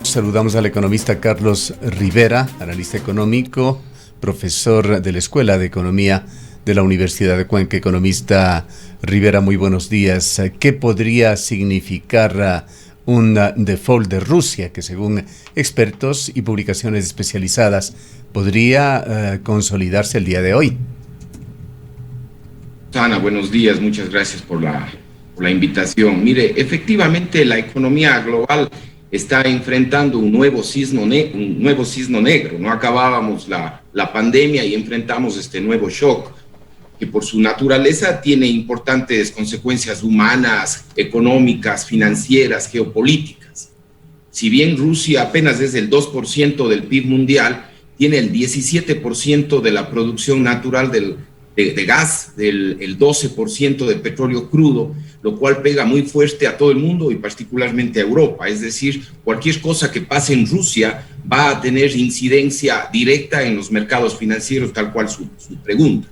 Saludamos al economista Carlos Rivera, analista económico, profesor de la Escuela de Economía de la Universidad de Cuenca. Economista Rivera, muy buenos días. ¿Qué podría significar un default de Rusia que, según expertos y publicaciones especializadas, podría consolidarse el día de hoy? Ana, buenos días, muchas gracias por la invitación. Mire, efectivamente la economía global está enfrentando un nuevo cisne negro. No acabábamos la pandemia y enfrentamos este nuevo shock, que por su naturaleza tiene importantes consecuencias humanas, económicas, financieras, geopolíticas. Si bien Rusia apenas es el 2% del PIB mundial, tiene el 17% de la producción natural de gas, el 12% de petróleo crudo, lo cual pega muy fuerte a todo el mundo y particularmente a Europa. Es decir, cualquier cosa que pase en Rusia va a tener incidencia directa en los mercados financieros, tal cual su pregunta.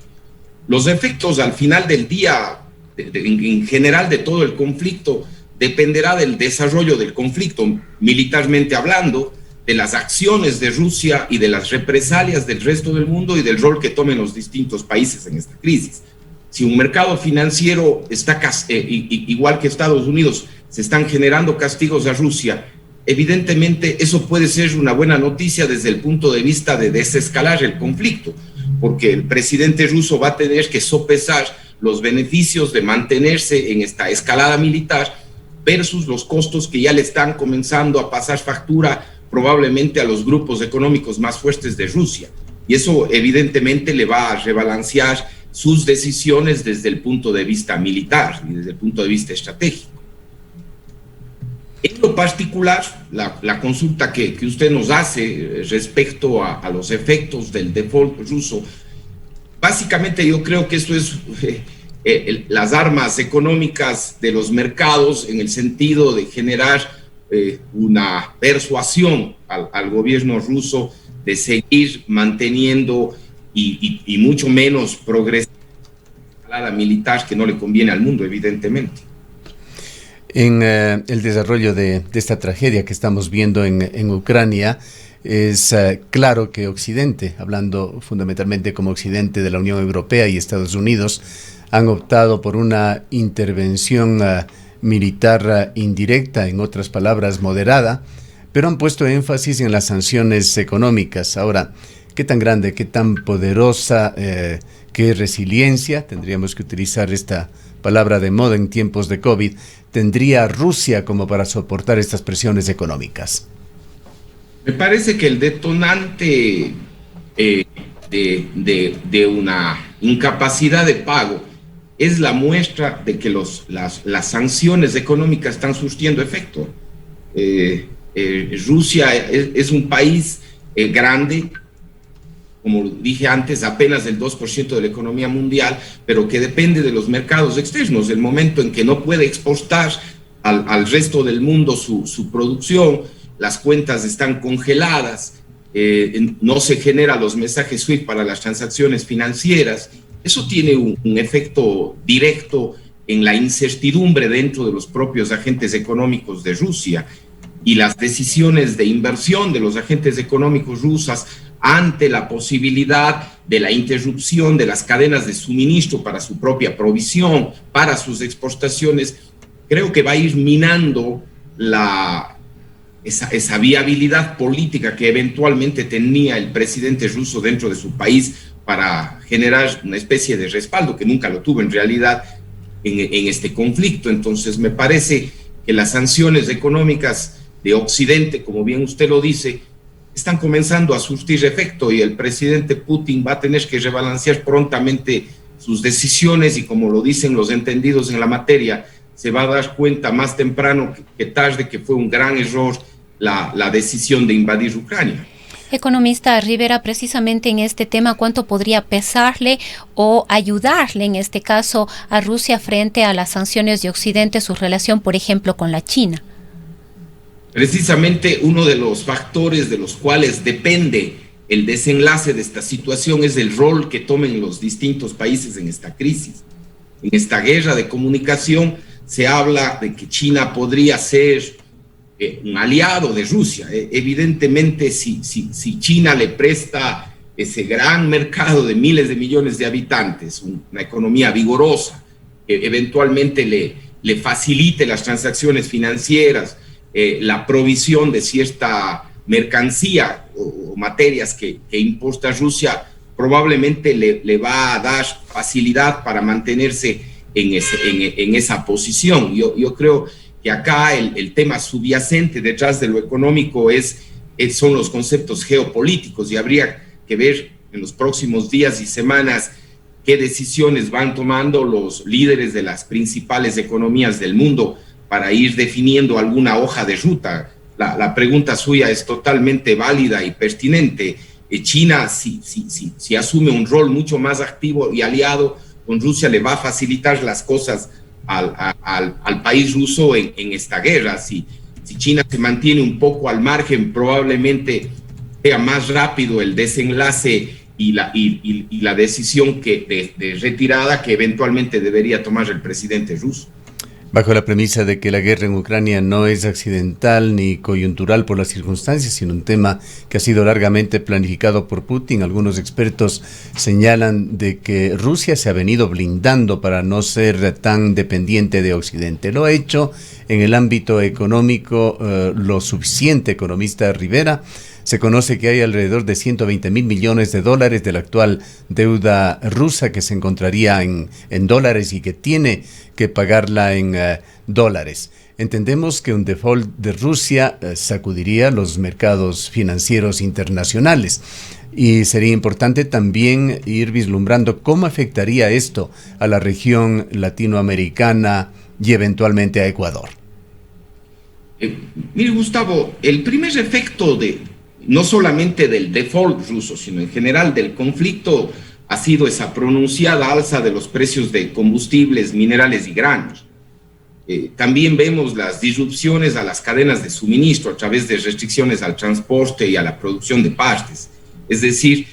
Los efectos al final del día, en general de todo el conflicto, dependerá del desarrollo del conflicto, militarmente hablando, de las acciones de Rusia y de las represalias del resto del mundo y del rol que tomen los distintos países en esta crisis. Si un mercado financiero está igual que Estados Unidos, se están generando castigos a Rusia, evidentemente eso puede ser una buena noticia desde el punto de vista de desescalar el conflicto, porque el presidente ruso va a tener que sopesar los beneficios de mantenerse en esta escalada militar versus los costos que ya le están comenzando a pasar factura probablemente a los grupos económicos más fuertes de Rusia. Y eso evidentemente le va a rebalancear sus decisiones desde el punto de vista militar y desde el punto de vista estratégico. En lo particular, la consulta que usted nos hace respecto a los efectos del default ruso, básicamente yo creo que esto es las armas económicas de los mercados en el sentido de generar una persuasión al gobierno ruso de seguir manteniendo y mucho menos progresar en la escalada militar que no le conviene al mundo, evidentemente. En el desarrollo de esta tragedia que estamos viendo en Ucrania, es claro que Occidente, hablando fundamentalmente como Occidente de la Unión Europea y Estados Unidos, han optado por una intervención militar indirecta, en otras palabras, moderada, pero han puesto énfasis en las sanciones económicas. Ahora, ¿qué tan grande, qué tan poderosa, qué resiliencia, tendríamos que utilizar esta palabra de moda en tiempos de COVID, tendría Rusia como para soportar estas presiones económicas? Me parece que el detonante de una incapacidad de pago es la muestra de que las sanciones económicas están surtiendo efecto. Rusia es un país grande, como dije antes, apenas el 2% de la economía mundial, pero que depende de los mercados externos. El momento en que no puede exportar al resto del mundo su producción, las cuentas están congeladas, no se generan los mensajes SWIFT para las transacciones financieras. Eso tiene un efecto directo en la incertidumbre dentro de los propios agentes económicos de Rusia y las decisiones de inversión de los agentes económicos rusas ante la posibilidad de la interrupción de las cadenas de suministro para su propia provisión, para sus exportaciones. Creo que va a ir minando esa viabilidad política que eventualmente tenía el presidente ruso dentro de su país para generar una especie de respaldo que nunca lo tuvo en realidad en este conflicto. Entonces me parece que las sanciones económicas de Occidente, como bien usted lo dice, están comenzando a surtir efecto y el presidente Putin va a tener que rebalancear prontamente sus decisiones y, como lo dicen los entendidos en la materia, se va a dar cuenta más temprano que tarde que fue un gran error la decisión de invadir Ucrania. Economista Rivera, precisamente en este tema, ¿cuánto podría pesarle o ayudarle en este caso a Rusia frente a las sanciones de Occidente, su relación, por ejemplo, con la China? Precisamente uno de los factores de los cuales depende el desenlace de esta situación es el rol que tomen los distintos países en esta crisis. En esta guerra de comunicación se habla de que China podría ser un aliado de Rusia. Evidentemente, si China le presta ese gran mercado de miles de millones de habitantes, una economía vigorosa, que eventualmente le facilite las transacciones financieras, la provisión de cierta mercancía o materias que importa Rusia, probablemente le va a dar facilidad para mantenerse en esa posición. Yo creo que acá el tema subyacente detrás de lo económico son los conceptos geopolíticos, y habría que ver en los próximos días y semanas qué decisiones van tomando los líderes de las principales economías del mundo para ir definiendo alguna hoja de ruta. La pregunta suya es totalmente válida y pertinente. China, si asume un rol mucho más activo y aliado con Rusia, le va a facilitar las cosas al país ruso en esta guerra. Si China se mantiene un poco al margen, probablemente sea más rápido el desenlace y la decisión de retirada que eventualmente debería tomar el presidente ruso. Bajo la premisa de que la guerra en Ucrania no es accidental ni coyuntural por las circunstancias, sino un tema que ha sido largamente planificado por Putin, algunos expertos señalan de que Rusia se ha venido blindando para no ser tan dependiente de Occidente. Lo ha hecho en el ámbito económico lo suficiente. Economista Rivera, se conoce que hay alrededor de 120.000 millones de dólares de la actual deuda rusa que se encontraría en dólares y que tiene que pagarla en dólares. Entendemos que un default de Rusia sacudiría los mercados financieros internacionales, y sería importante también ir vislumbrando cómo afectaría esto a la región latinoamericana y eventualmente a Ecuador. Mire, Gustavo, el primer efecto no solamente del default ruso, sino en general del conflicto, ha sido esa pronunciada alza de los precios de combustibles, minerales y granos. También vemos las disrupciones a las cadenas de suministro a través de restricciones al transporte y a la producción de partes. Es decir,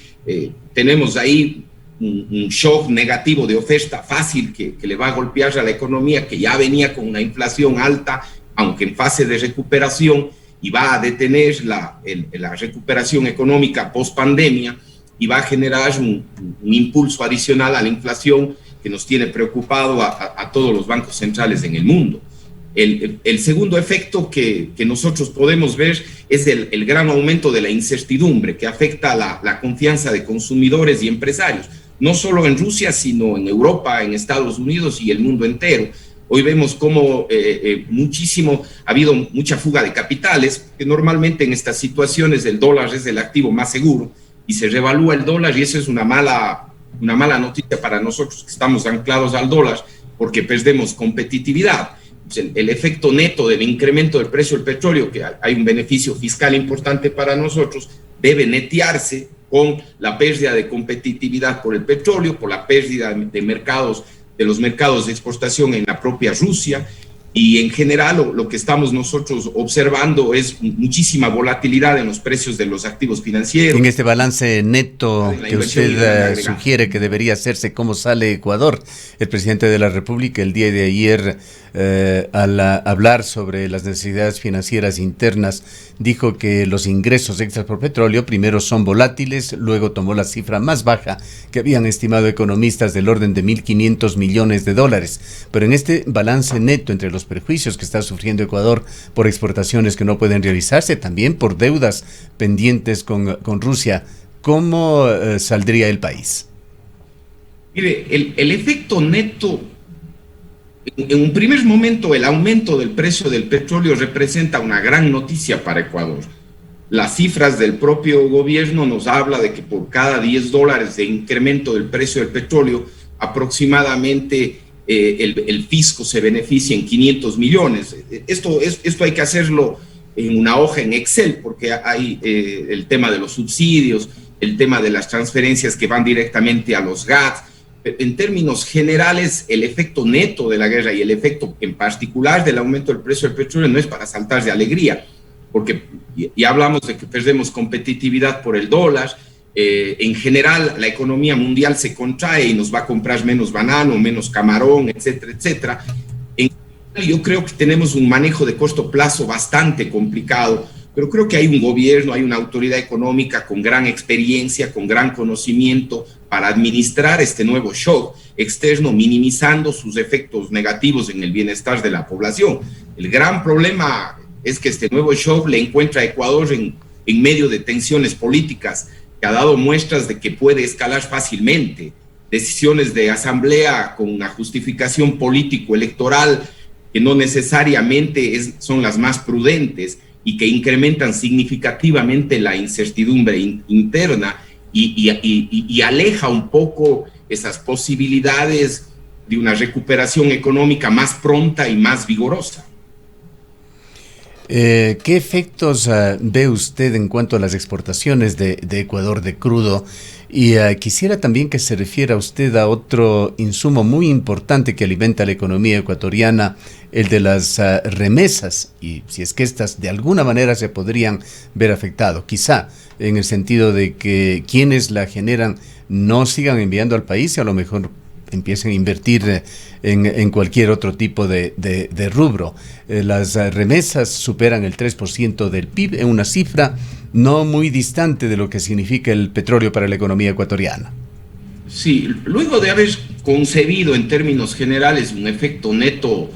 tenemos ahí un shock negativo de oferta fácil que le va a golpear a la economía, que ya venía con una inflación alta, aunque en fase de recuperación, y va a detener la recuperación económica post-pandemia, y va a generar un impulso adicional a la inflación que nos tiene preocupado a todos los bancos centrales en el mundo. El segundo efecto que nosotros podemos ver es el gran aumento de la incertidumbre que afecta a la confianza de consumidores y empresarios, no solo en Rusia, sino en Europa, en Estados Unidos y el mundo entero. Hoy vemos cómo ha habido mucha fuga de capitales, que normalmente en estas situaciones el dólar es el activo más seguro y se revalúa el dólar, y eso es una mala noticia para nosotros que estamos anclados al dólar, porque perdemos competitividad. El efecto neto del incremento del precio del petróleo, que hay un beneficio fiscal importante para nosotros, debe netearse con la pérdida de competitividad por el petróleo, por la pérdida de los mercados de exportación en la propia Rusia, y en general lo que estamos nosotros observando es muchísima volatilidad en los precios de los activos financieros. En este balance neto que usted sugiere que debería hacerse, ¿cómo sale Ecuador? El presidente de la República el día de ayer, al hablar sobre las necesidades financieras internas, dijo que los ingresos extras por petróleo primero son volátiles, luego tomó la cifra más baja que habían estimado economistas del orden de 1.500 millones de dólares. Pero en este balance neto, entre los perjuicios que está sufriendo Ecuador por exportaciones que no pueden realizarse, también por deudas pendientes con Rusia, ¿cómo saldría el país? Mire, el efecto neto, en un primer momento el aumento del precio del petróleo representa una gran noticia para Ecuador. Las cifras del propio gobierno nos habla de que por cada $10 de incremento del precio del petróleo, aproximadamente el fisco se beneficia en 500 millones. Esto hay que hacerlo en una hoja en Excel, porque hay el tema de los subsidios, el tema de las transferencias que van directamente a los GATS. En términos generales, el efecto neto de la guerra y el efecto en particular del aumento del precio del petróleo no es para saltar de alegría, porque ya hablamos de que perdemos competitividad por el dólar. En general, la economía mundial se contrae y nos va a comprar menos banano, menos camarón, etcétera, etcétera. yo creo que tenemos un manejo de corto plazo bastante complicado, pero creo que hay un gobierno, hay una autoridad económica con gran experiencia, con gran conocimiento para administrar este nuevo shock externo, minimizando sus efectos negativos en el bienestar de la población. El gran problema es que este nuevo shock le encuentra a Ecuador en medio de tensiones políticas, que ha dado muestras de que puede escalar fácilmente. Decisiones de asamblea con una justificación político-electoral que no necesariamente son las más prudentes y que incrementan significativamente la incertidumbre interna y aleja un poco esas posibilidades de una recuperación económica más pronta y más vigorosa. ¿Qué efectos ve usted en cuanto a las exportaciones de Ecuador de crudo? Y quisiera también que se refiera usted a otro insumo muy importante que alimenta la economía ecuatoriana, el de las remesas, y si es que estas de alguna manera se podrían ver afectadas, quizá en el sentido de que quienes la generan no sigan enviando al país y a lo mejor empiecen a invertir en cualquier otro tipo de rubro. Las remesas superan el 3% del PIB, en una cifra no muy distante de lo que significa el petróleo para la economía ecuatoriana. Sí, luego de haber concebido en términos generales un efecto neto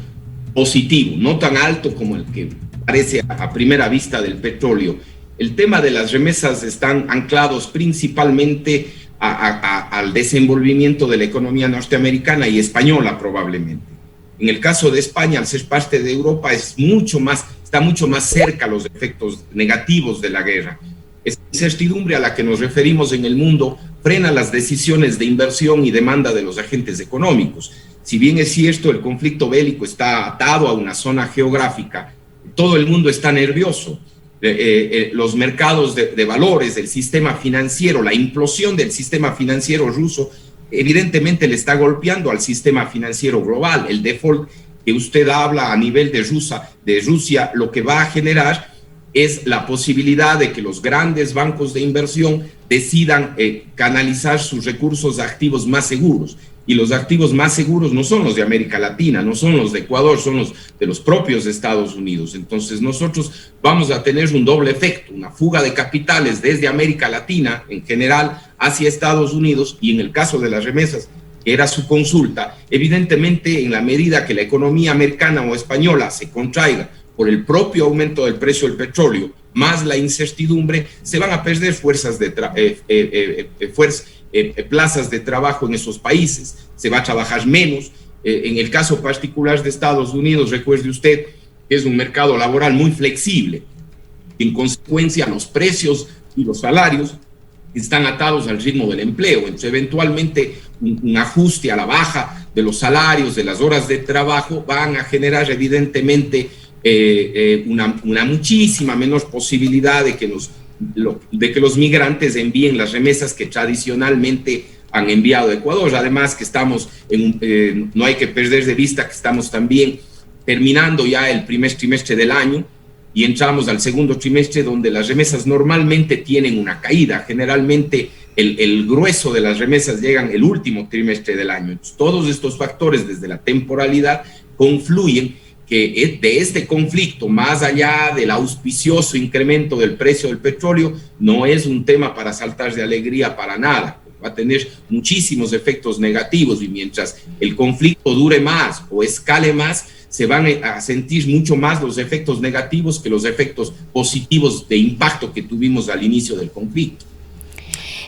positivo, no tan alto como el que parece a primera vista del petróleo, el tema de las remesas están anclados principalmente al desenvolvimiento de la economía norteamericana y española probablemente. En el caso de España, al ser parte de Europa, está mucho más cerca a los efectos negativos de la guerra. Esa incertidumbre a la que nos referimos en el mundo frena las decisiones de inversión y demanda de los agentes económicos. Si bien es cierto, el conflicto bélico está atado a una zona geográfica, todo el mundo está nervioso. Los mercados de valores, el sistema financiero, la implosión del sistema financiero ruso, evidentemente le está golpeando al sistema financiero global. El default que usted habla a nivel de Rusia, lo que va a generar es la posibilidad de que los grandes bancos de inversión decidan canalizar sus recursos a activos más seguros. Y los activos más seguros no son los de América Latina, no son los de Ecuador, son los de los propios Estados Unidos. Entonces nosotros vamos a tener un doble efecto, una fuga de capitales desde América Latina en general hacia Estados Unidos, y en el caso de las remesas, que era su consulta, evidentemente en la medida que la economía americana o española se contraiga por el propio aumento del precio del petróleo, más la incertidumbre, se van a perder plazas de trabajo en esos países, se va a trabajar menos. En el caso particular de Estados Unidos, recuerde usted que es un mercado laboral muy flexible. En consecuencia, los precios y los salarios están atados al ritmo del empleo. Entonces, eventualmente, un ajuste a la baja de los salarios, de las horas de trabajo, van a generar evidentemente una muchísima menor posibilidad de que los migrantes envíen las remesas que tradicionalmente han enviado a Ecuador. Además que no hay que perder de vista que estamos también terminando ya el primer trimestre del año y entramos al segundo trimestre, donde las remesas normalmente tienen una caída. Generalmente el grueso de las remesas llegan el último trimestre del año. Entonces, todos estos factores desde la temporalidad confluyen que de este conflicto, más allá del auspicioso incremento del precio del petróleo, no es un tema para saltar de alegría para nada. Va a tener muchísimos efectos negativos, y mientras el conflicto dure más o escale más, se van a sentir mucho más los efectos negativos que los efectos positivos de impacto que tuvimos al inicio del conflicto.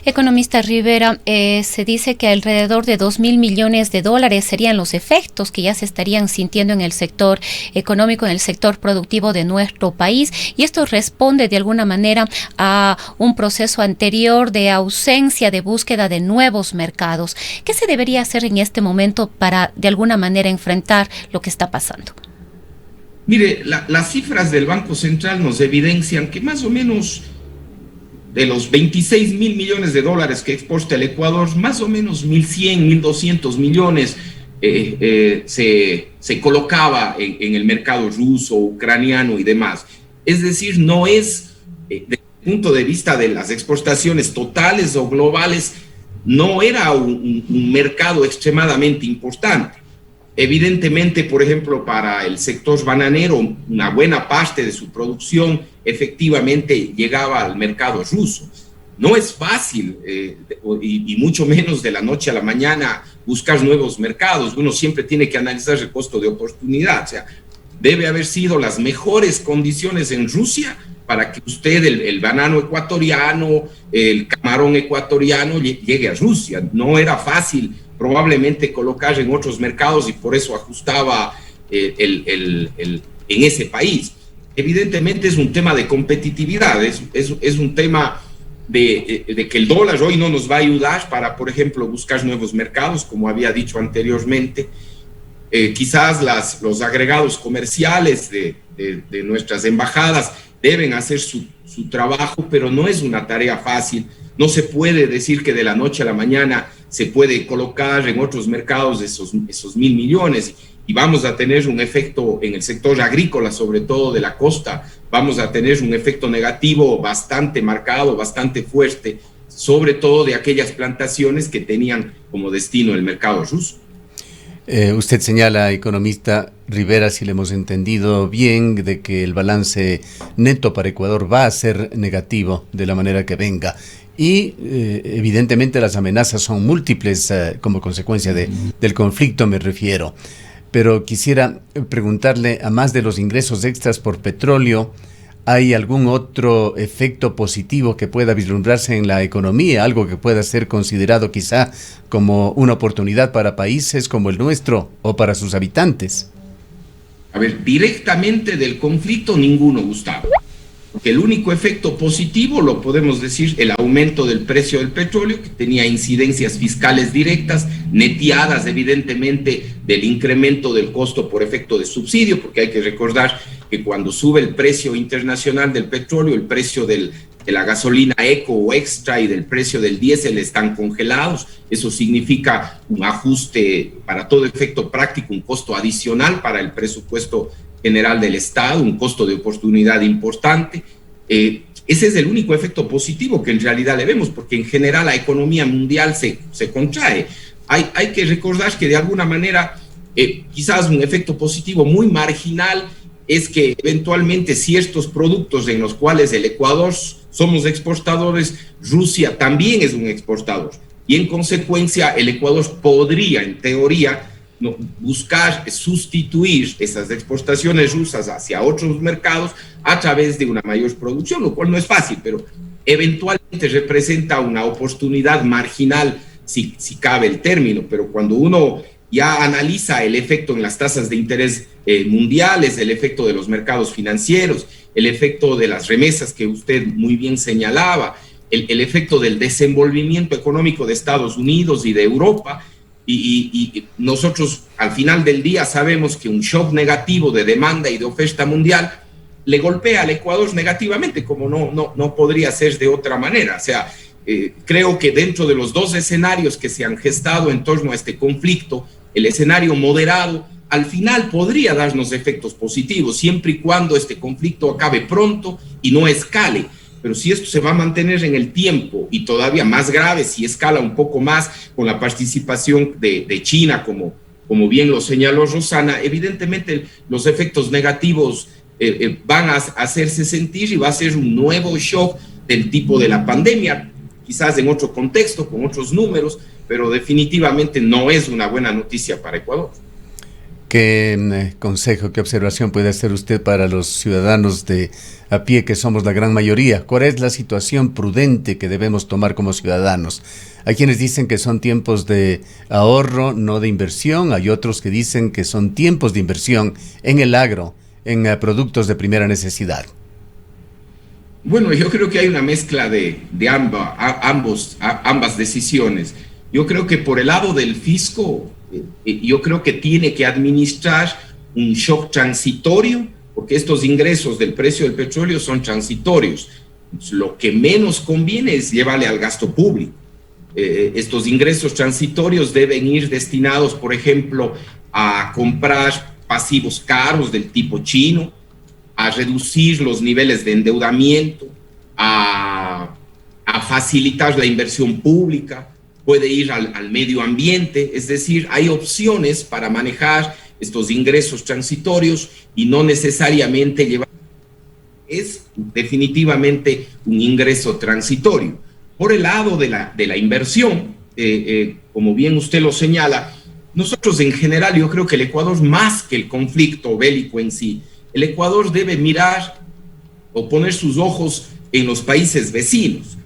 Economista Rivera, se dice que alrededor de 2.000 millones de dólares serían los efectos que ya se estarían sintiendo en el sector económico, en el sector productivo de nuestro país, y esto responde de alguna manera a un proceso anterior de ausencia de búsqueda de nuevos mercados. ¿Qué se debería hacer en este momento para de alguna manera enfrentar lo que está pasando? Mire, las cifras del Banco Central nos evidencian que más o menos de los 26.000 millones de dólares que exporta el Ecuador, más o menos 1.100, 1.200 millones se colocaba en el mercado ruso, ucraniano y demás. Es decir, no es, desde el punto de vista de las exportaciones totales o globales, no era un mercado extremadamente importante. Evidentemente, por ejemplo, para el sector bananero, una buena parte de su producción efectivamente llegaba al mercado ruso. No es fácil, y mucho menos de la noche a la mañana, buscar nuevos mercados. Uno siempre tiene que analizar el costo de oportunidad. O sea, debe haber sido las mejores condiciones en Rusia para que usted, el banano ecuatoriano, el camarón ecuatoriano, llegue a Rusia. No era fácil probablemente colocar en otros mercados y por eso ajustaba en ese país. Evidentemente es un tema de competitividad, es un tema de que el dólar hoy no nos va a ayudar para, por ejemplo, buscar nuevos mercados, como había dicho anteriormente. Quizás los agregados comerciales de nuestras embajadas deben hacer su trabajo, pero no es una tarea fácil. No se puede decir que de la noche a la mañana se puede colocar en otros mercados esos 1.000 millones y vamos a tener un efecto en el sector agrícola, sobre todo de la costa, vamos a tener un efecto negativo bastante marcado, bastante fuerte, sobre todo de aquellas plantaciones que tenían como destino el mercado ruso. Usted señala, economista Rivera, si le hemos entendido bien, de que el balance neto para Ecuador va a ser negativo de la manera que venga. Y evidentemente las amenazas son múltiples como consecuencia del conflicto, me refiero. Pero quisiera preguntarle, a más de los ingresos extras por petróleo, ¿hay algún otro efecto positivo que pueda vislumbrarse en la economía? Algo que pueda ser considerado quizá como una oportunidad para países como el nuestro o para sus habitantes. A ver, directamente del conflicto ninguno, Gustavo. Porque el único efecto positivo, lo podemos decir, el aumento del precio del petróleo, que tenía incidencias fiscales directas, neteadas evidentemente del incremento del costo por efecto de subsidio, porque hay que recordar que cuando sube el precio internacional del petróleo, el precio de la gasolina eco o extra y del precio del diésel están congelados. Eso significa un ajuste para todo efecto práctico, un costo adicional para el presupuesto general del Estado, un costo de oportunidad importante. Ese es el único efecto positivo que en realidad le vemos, porque en general la economía mundial se contrae. Hay que recordar que de alguna manera quizás un efecto positivo muy marginal es que eventualmente ciertos productos en los cuales el Ecuador somos exportadores, Rusia también es un exportador. Y en consecuencia el Ecuador podría, en teoría, buscar sustituir esas exportaciones rusas hacia otros mercados a través de una mayor producción, lo cual no es fácil, pero eventualmente representa una oportunidad marginal si cabe el término. Pero cuando uno ya analiza el efecto en las tasas de interés mundiales, el efecto de los mercados financieros, el efecto de las remesas que usted muy bien señalaba, el efecto del desenvolvimiento económico de Estados Unidos y de Europa, y nosotros al final del día sabemos que un shock negativo de demanda y de oferta mundial le golpea al Ecuador negativamente, como no podría ser de otra manera. O sea, creo que dentro de los dos escenarios que se han gestado en torno a este conflicto, el escenario moderado al final podría darnos efectos positivos, siempre y cuando este conflicto acabe pronto y no escale. Pero si esto se va a mantener en el tiempo y todavía más grave, si escala un poco más con la participación de China, como bien lo señaló Rosana, evidentemente los efectos negativos van a hacerse sentir y va a ser un nuevo shock del tipo de la pandemia, quizás en otro contexto, con otros números, pero definitivamente no es una buena noticia para Ecuador. ¿Qué consejo, qué observación puede hacer usted para los ciudadanos de a pie, que somos la gran mayoría? ¿Cuál es la situación prudente que debemos tomar como ciudadanos? Hay quienes dicen que son tiempos de ahorro, no de inversión. Hay otros que dicen que son tiempos de inversión en el agro, en productos de primera necesidad. Bueno, yo creo que hay una mezcla de ambas decisiones. Yo creo que por el lado del fisco, yo creo que tiene que administrar un shock transitorio, porque estos ingresos del precio del petróleo son transitorios. Lo que menos conviene es llevarle al gasto público. Estos ingresos transitorios deben ir destinados, por ejemplo, a comprar pasivos caros del tipo chino, a reducir los niveles de endeudamiento, a facilitar la inversión pública, puede ir al medio ambiente, es decir, hay opciones para manejar estos ingresos transitorios y no necesariamente llevar, es definitivamente un ingreso transitorio. Por el lado de la inversión, como bien usted lo señala, nosotros en general, yo creo que el Ecuador, más que el conflicto bélico en sí, el Ecuador debe mirar o poner sus ojos en los países vecinos.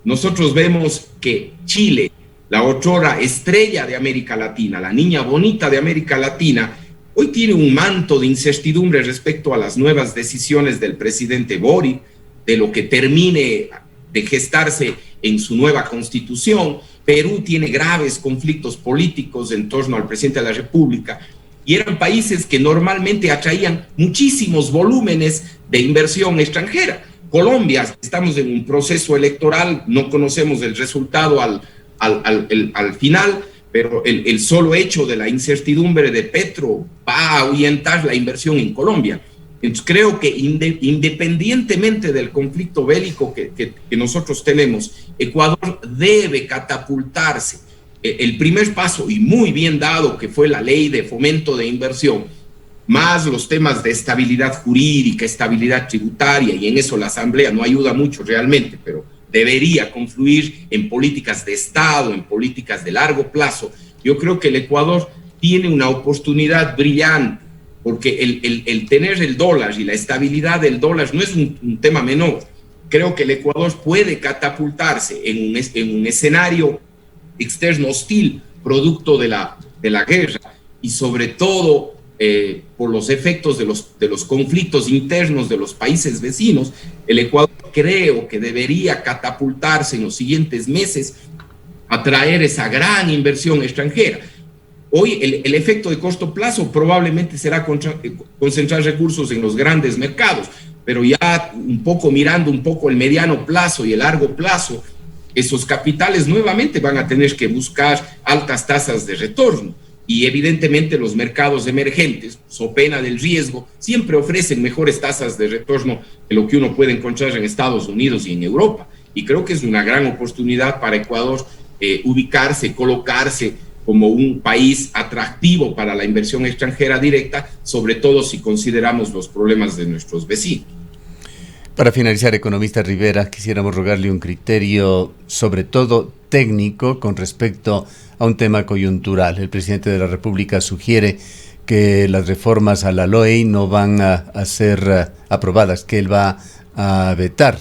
Nosotros vemos que Chile, la otrora estrella de América Latina, la niña bonita de América Latina, hoy tiene un manto de incertidumbre respecto a las nuevas decisiones del presidente Boric, de lo que termine de gestarse en su nueva constitución. Perú tiene graves conflictos políticos en torno al presidente de la República, y eran países que normalmente atraían muchísimos volúmenes de inversión extranjera. Colombia, estamos en un proceso electoral, no conocemos el resultado al final, pero el solo hecho de la incertidumbre de Petro va a ahuyentar la inversión en Colombia. Entonces creo que independientemente del conflicto bélico que nosotros tenemos, Ecuador debe catapultarse. El primer paso, y muy bien dado, que fue la ley de fomento de inversión, más los temas de estabilidad jurídica, estabilidad tributaria, y en eso la Asamblea no ayuda mucho realmente, pero debería confluir en políticas de Estado, en políticas de largo plazo. Yo creo que el Ecuador tiene una oportunidad brillante, porque el tener el dólar y la estabilidad del dólar no es un tema menor. Creo que el Ecuador puede catapultarse en un escenario externo hostil, producto de la guerra, y sobre todo por los efectos de los conflictos internos de los países vecinos. El Ecuador creo que debería catapultarse en los siguientes meses a traer esa gran inversión extranjera. Hoy el efecto de corto plazo probablemente será concentrar recursos en los grandes mercados, pero ya mirando un poco el mediano plazo y el largo plazo, esos capitales nuevamente van a tener que buscar altas tasas de retorno, y evidentemente los mercados emergentes, so pena del riesgo, siempre ofrecen mejores tasas de retorno que lo que uno puede encontrar en Estados Unidos y en Europa, y creo que es una gran oportunidad para Ecuador ubicarse, colocarse como un país atractivo para la inversión extranjera directa, sobre todo si consideramos los problemas de nuestros vecinos. Para finalizar, economista Rivera, quisiéramos rogarle un criterio, sobre todo técnico, con respecto a un tema coyuntural. El presidente de la República sugiere que las reformas a la LOEI no van a ser aprobadas, que él va a vetar.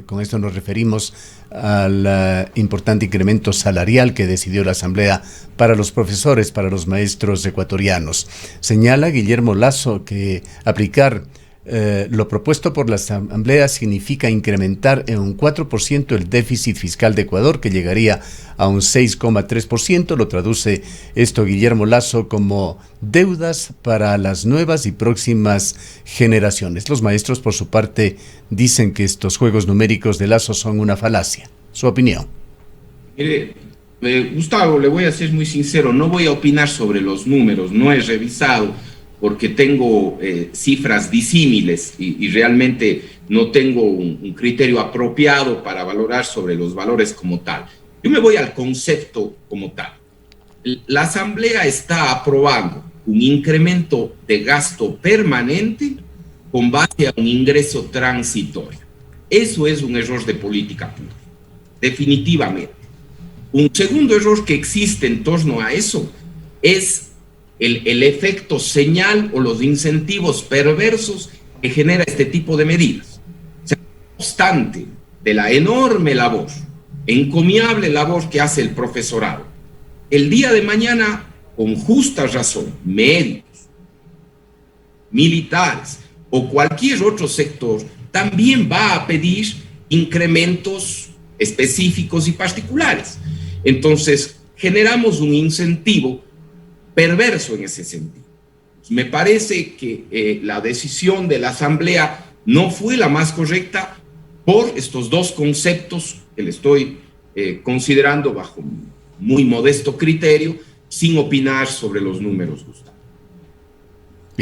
Con esto nos referimos al importante incremento salarial que decidió la Asamblea para los profesores, para los maestros ecuatorianos. Señala Guillermo Lasso que aplicar lo propuesto por la Asamblea significa incrementar en un 4% el déficit fiscal de Ecuador, que llegaría a un 6,3%. Lo traduce esto Guillermo Lasso como deudas para las nuevas y próximas generaciones. Los maestros, por su parte, dicen que estos juegos numéricos de Lasso son una falacia. Su opinión. Mire, Gustavo, le voy a ser muy sincero, no voy a opinar sobre los números, no he revisado, porque tengo cifras disímiles y realmente no tengo un criterio apropiado para valorar sobre los valores como tal. Yo me voy al concepto como tal. La Asamblea está aprobando un incremento de gasto permanente con base a un ingreso transitorio. Eso es un error de política pública, definitivamente. Un segundo error que existe en torno a eso es el efecto señal o los incentivos perversos que genera este tipo de medidas. O sea, no obstante de la enorme labor, encomiable labor que hace el profesorado, el día de mañana, con justa razón, médicos, militares o cualquier otro sector también va a pedir incrementos específicos y particulares. Entonces, generamos un incentivo perverso en ese sentido. Me parece que la decisión de la Asamblea no fue la más correcta por estos dos conceptos que le estoy considerando bajo muy modesto criterio, sin opinar sobre los números, Gustavo.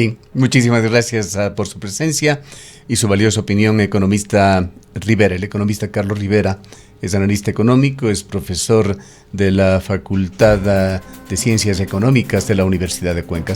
Bien, muchísimas gracias por su presencia y su valiosa opinión, economista Rivera. El economista Carlos Rivera es analista económico, es profesor de la Facultad de Ciencias Económicas de la Universidad de Cuenca.